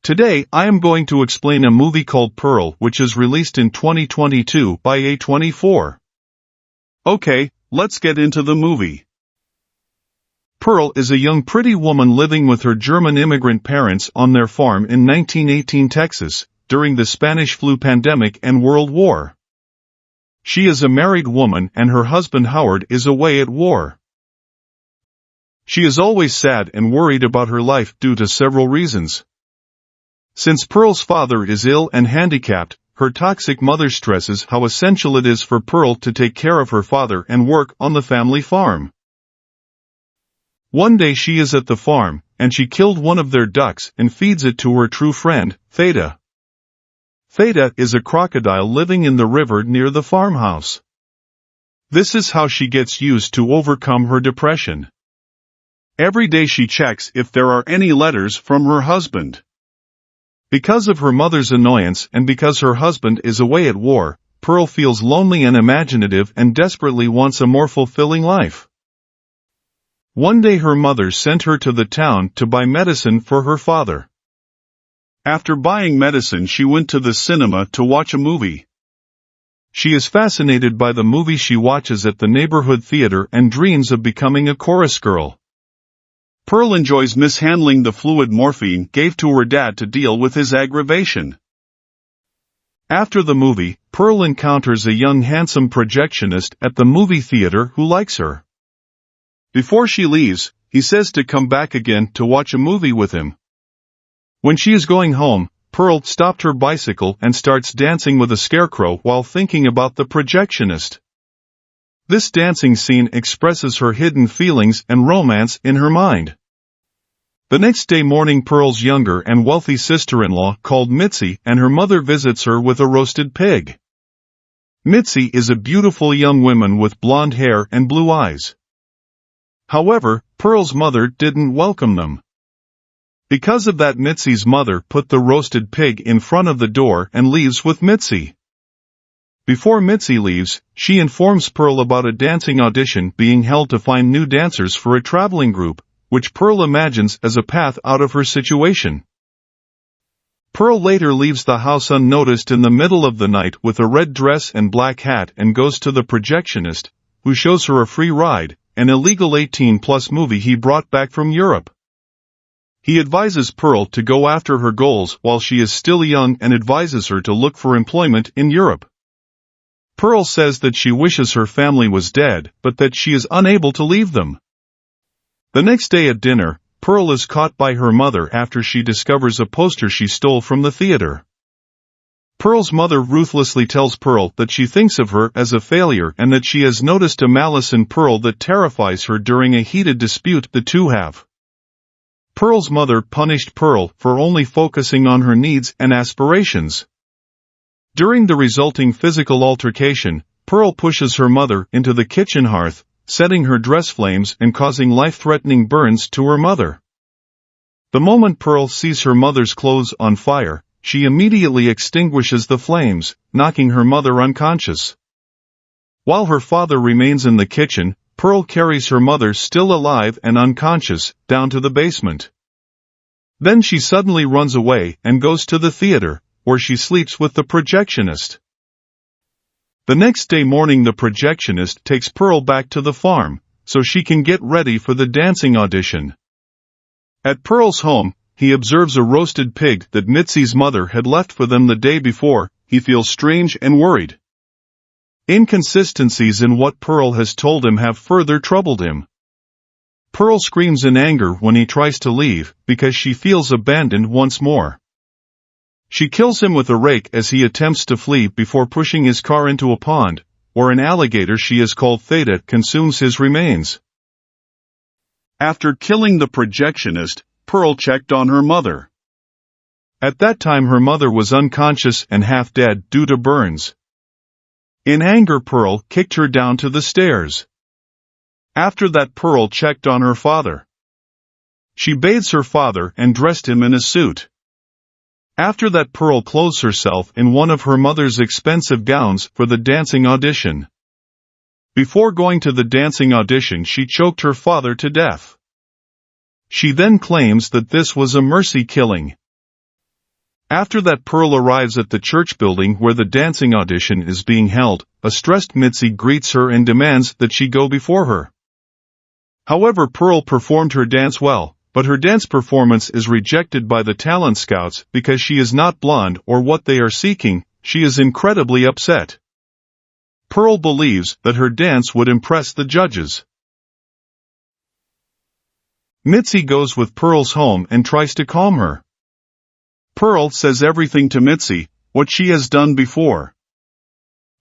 Today I am going to explain a movie called Pearl, which is released in 2022 by A24. Okay, let's get into the movie. Pearl is a young pretty woman living with her German immigrant parents on their farm in 1918 Texas, during the Spanish flu pandemic and World War. She is a married woman and her husband Howard is away at war. She is always sad and worried about her life due to several reasons. Since Pearl's father is ill and handicapped, her toxic mother stresses how essential it is for Pearl to take care of her father and work on the family farm. One day she is at the farm, and she killed one of their ducks and feeds it to her true friend, Theta. Theta is a crocodile living in the river near the farmhouse. This is how she gets used to overcome her depression. Every day she checks if there are any letters from her husband. Because of her mother's annoyance and because her husband is away at war, Pearl feels lonely and imaginative and desperately wants a more fulfilling life. One day her mother sent her to the town to buy medicine for her father. After buying medicine, she went to the cinema to watch a movie. She is fascinated by the movie she watches at the neighborhood theater and dreams of becoming a chorus girl. Pearl enjoys mishandling the fluid morphine gave to her dad to deal with his aggravation. After the movie, Pearl encounters a young handsome projectionist at the movie theater who likes her. Before she leaves, he says to come back again to watch a movie with him. When she is going home, Pearl stopped her bicycle and starts dancing with a scarecrow while thinking about the projectionist. This dancing scene expresses her hidden feelings and romance in her mind. The next day morning, Pearl's younger and wealthy sister-in-law called Mitzi and her mother visits her with a roasted pig. Mitzi is a beautiful young woman with blonde hair and blue eyes. However, Pearl's mother didn't welcome them. Because of that, Mitzi's mother put the roasted pig in front of the door and leaves with Mitzi. Before Mitzi leaves, she informs Pearl about a dancing audition being held to find new dancers for a traveling group, which Pearl imagines as a path out of her situation. Pearl later leaves the house unnoticed in the middle of the night with a red dress and black hat and goes to the projectionist, who shows her a free ride, an illegal 18+ movie he brought back from Europe. He advises Pearl to go after her goals while she is still young and advises her to look for employment in Europe. Pearl says that she wishes her family was dead, but that she is unable to leave them. The next day at dinner, Pearl is caught by her mother after she discovers a poster she stole from the theater. Pearl's mother ruthlessly tells Pearl that she thinks of her as a failure and that she has noticed a malice in Pearl that terrifies her during a heated dispute the two have. Pearl's mother punished Pearl for only focusing on her needs and aspirations. During the resulting physical altercation, Pearl pushes her mother into the kitchen hearth, setting her dress flames and causing life-threatening burns to her mother. The moment Pearl sees her mother's clothes on fire, she immediately extinguishes the flames, knocking her mother unconscious. While her father remains in the kitchen, Pearl carries her mother still alive and unconscious down to the basement. Then she suddenly runs away and goes to the theater, where she sleeps with the projectionist. The next day morning, the projectionist takes Pearl back to the farm, so she can get ready for the dancing audition. At Pearl's home, he observes a roasted pig that Mitzi's mother had left for them the day before. He feels strange and worried. Inconsistencies in what Pearl has told him have further troubled him. Pearl screams in anger when he tries to leave, because she feels abandoned once more. She kills him with a rake as he attempts to flee before pushing his car into a pond, where an alligator she has called Theta consumes his remains. After killing the projectionist, Pearl checked on her mother. At that time her mother was unconscious and half dead due to burns. In anger, Pearl kicked her down to the stairs. After that, Pearl checked on her father. She bathes her father and dressed him in a suit. After that, Pearl clothes herself in one of her mother's expensive gowns for the dancing audition. Before going to the dancing audition, she choked her father to death. She then claims that this was a mercy killing. After that, Pearl arrives at the church building where the dancing audition is being held. A stressed Mitzi greets her and demands that she go before her. However, Pearl performed her dance well, but her dance performance is rejected by the talent scouts because she is not blonde or what they are seeking. She is incredibly upset. Pearl believes that her dance would impress the judges. Mitzi goes with Pearl's home and tries to calm her. Pearl says everything to Mitzi, what she has done before.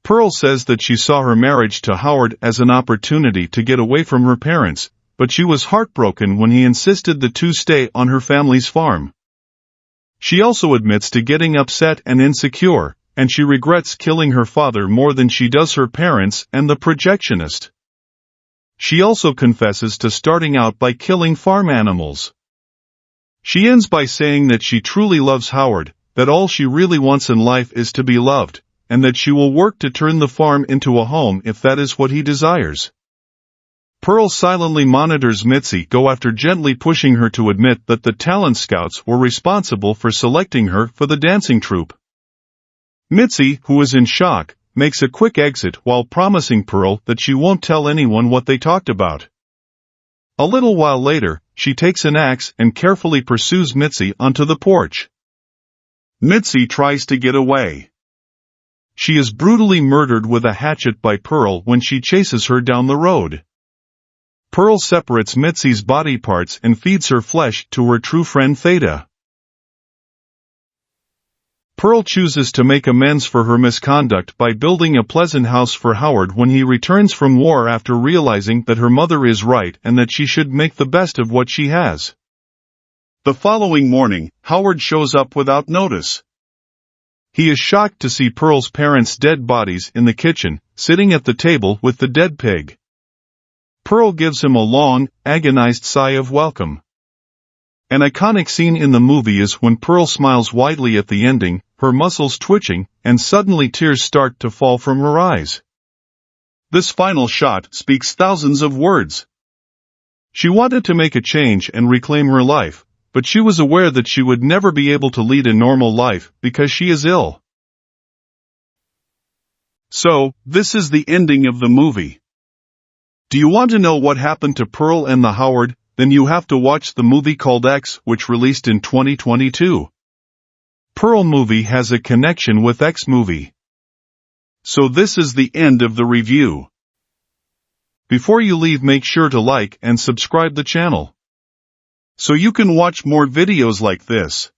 Pearl says that she saw her marriage to Howard as an opportunity to get away from her parents, but she was heartbroken when he insisted the two stay on her family's farm. She also admits to getting upset and insecure, and she regrets killing her father more than she does her parents and the projectionist. She also confesses to starting out by killing farm animals. She ends by saying that she truly loves Howard, that all she really wants in life is to be loved, and that she will work to turn the farm into a home if that is what he desires. Pearl silently monitors Mitzi go after gently pushing her to admit that the talent scouts were responsible for selecting her for the dancing troupe. Mitzi, who is in shock, makes a quick exit while promising Pearl that she won't tell anyone what they talked about. A little while later, she takes an axe and carefully pursues Mitzi onto the porch. Mitzi tries to get away. She is brutally murdered with a hatchet by Pearl when she chases her down the road. Pearl separates Mitzi's body parts and feeds her flesh to her true friend Theta. Pearl chooses to make amends for her misconduct by building a pleasant house for Howard when he returns from war after realizing that her mother is right and that she should make the best of what she has. The following morning, Howard shows up without notice. He is shocked to see Pearl's parents' dead bodies in the kitchen, sitting at the table with the dead pig. Pearl gives him a long, agonized sigh of welcome. An iconic scene in the movie is when Pearl smiles widely at the ending, her muscles twitching, and suddenly tears start to fall from her eyes. This final shot speaks thousands of words. She wanted to make a change and reclaim her life, but she was aware that she would never be able to lead a normal life because she is ill. So, this is the ending of the movie. Do you want to know what happened to Pearl and the Howard? Then you have to watch the movie called X, which released in 2022. Pearl movie has a connection with X movie. So this is the end of the review. Before you leave, make sure to like and subscribe the channel, so you can watch more videos like this.